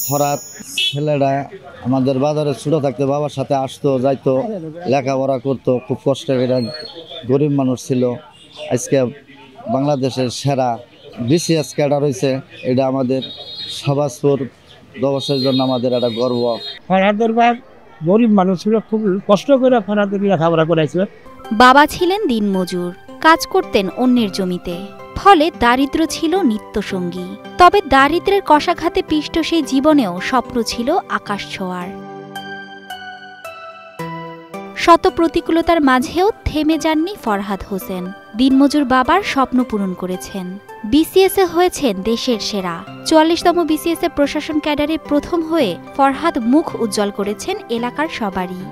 ফরহাদ ছেলেরা আমাদের বাজারে ছোট থাকতে বাবার সাথে আসতো যাইতো, লেখাপড়া করতো, খুব কষ্টের গরিব মানুষ ছিল। আজকে বাংলাদেশের সেরা বিসিএস ক্যাডার হয়েছে, এটা আমাদের সবাজপুর দবসের জন্য আমাদের একটা গর্ব। ফরহাদের বাপ গরিব মানুষ ছিল, খুব কষ্ট করে ফরহাদের লেখাপড়া করাইছে। বাবা ছিলেন দিনমজুর, কাজ করতেন অন্যের জমিতে, ফলে দারিদ্র্য ছিল নিত্যসঙ্গী। তবে দারিদ্র্যের কষাঘাতে পিষ্ট সেই জীবনেও স্বপ্ন ছিল আকাশ ছোঁয়ার। শত প্রতিকূলতার মাঝেও থেমে যাননি ফরহাদ হোসেন। দিনমজুর বাবার স্বপ্ন পূরণ করেছেন, বিসিএসে হয়েছেন দেশের সেরা। ৪৪তম বিসিএসে প্রশাসন ক্যাডারে প্রথম হয়ে ফরহাদ মুখ উজ্জ্বল করেছেন এলাকার সবারই।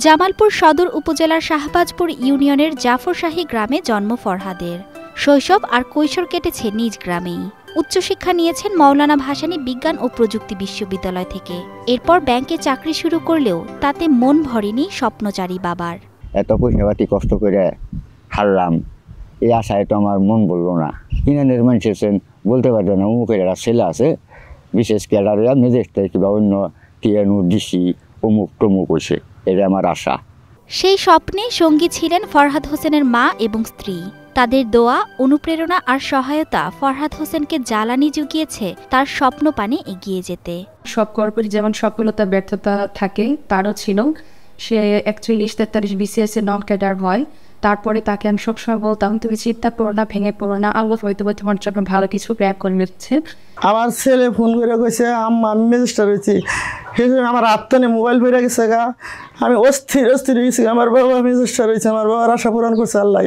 জামালপুর সদর উপজেলার শাহবাজপুর ইউনিয়নের জাফরশাহী গ্রামে জন্ম ফরহাদের। শৈশব আর কৈশোর কেটেছে নিজ গ্রামেই। উচ্চশিক্ষা নিয়েছেন মাওলানা ভাসানী বিজ্ঞান ও প্রযুক্তি বিশ্ববিদ্যালয় থেকে। এরপর ব্যাংকে চাকরি শুরু করলেও তাতে মন ভরেনি স্বপ্নচারী বাবার। এত পয়সাপাতি কষ্ট করে হারলাম, এই আশায় তো আমার মন বললো না। ইউনিয়নের মানুষ এসেছেন, বলতে পারবে না অমুকের একটা ছেলে আছে বিশেষ ক্যাডারে ম্যাজিস্ট্রেট কিংবা অন্য টিএনউ ডিসি অমুক টমুক হয়েছে, এটা আমার আশা। সেই স্বপ্নে সঙ্গী ছিলেন ফরহাদ হোসেনের মা এবং স্ত্রী। তাদের দোয়া, অনুপ্রেরণা আর সহায়তা ফরহাদ হোসেনকে জ্বালানি জুগিয়েছে তার স্বপ্ন পানে এগিয়ে যেতে। সব কর্পোরেট যেমন সফলতা ব্যর্থতা থাকে, তারও ছিল। সে ৪১-৪৩ বিসিএস এ নন ক্যাডার হয়। তারপরে তাকে আমি সবসময় বলতাম, তুমি চিন্তা করো না, ভেঙে পড়ো না, আল্লাহ হয়তো তোমার জন্য ভালো কিছু প্র্যাক করে নিচ্ছে। আমার ছেলে ফোন করে কইছে, আম্মা আমি ম্যাজিস্ট্রেট হয়েছি। আমার আত্মনে মোবাইল বেড়ে গেছে গা, আমি অস্থির গেছি। আমার বাবা ম্যাজিস্ট্রেট হয়েছে, আমার বাবার আশা পূরণ করছে আল্লাহ।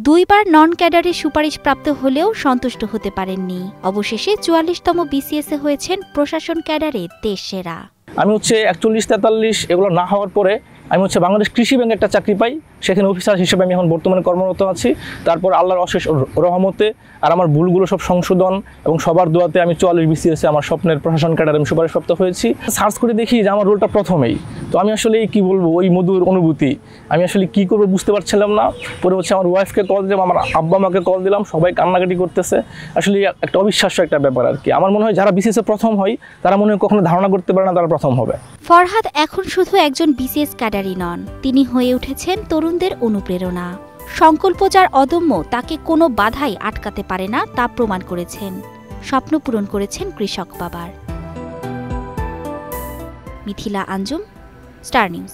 ২ বার নন ক্যাডারে সুপারিশ প্রাপ্ত হলেও সন্তুষ্ট হতে পারেননি। অবশেষে ৪৪তম বিসিএসে হয়েছেন প্রশাসন ক্যাডারে দেশ সেরা। আমি ৪১-৪৩ এগুলো না হওয়ার পরে আমি বাংলাদেশ কৃষি ব্যাংকে একটা চাকরি পাই, সেখানে অফিসার হিসেবে আমি এখন বর্তমানে কর্মরত আছি। তারপর আল্লাহর অশেষ রহমতে আর আমার ভুলগুলো সব সংশোধন এবং সবার দোয়াতে আমি ৪৪ বিসিএসে আমার স্বপ্নের প্রশাসন ক্যাডারে আমি সুপারিশপ্রাপ্ত হয়েছি। সার্চ করে দেখি যে আমার রোলটা প্রথমেই, তো আমি আসলে কি বলবো, ওই মধুর অনুভূতি আমি আসলে কি করবো বুঝতে পারছিলাম না। পরে আমার ওয়াইফকে কল দিলাম, আমার আব্বা আমাকে কল দিলাম, সবাই কান্নাকাটি করতেছে। আসলে একটা অবিশ্বাস্য একটা ব্যাপার আর কি। আমার মনে হয় যারা বিসিএসে প্রথম হয় তারা মনে হয় কখনো ধারণা করতে পারে না তারা প্রথম হবে। ফরহাদ এখন শুধু একজন বিসিএস ক্যাডারই নন, তিনি হয়ে উঠেছেন তরুণদের অনুপ্রেরণা। সংকল্প যার অদম্য, তাকে কোনো বাধাই আটকাতে পারে না, তা প্রমাণ করেছেন। স্বপ্ন পূরণ করেছেন কৃষক বাবার। Mithila Anjum, star news.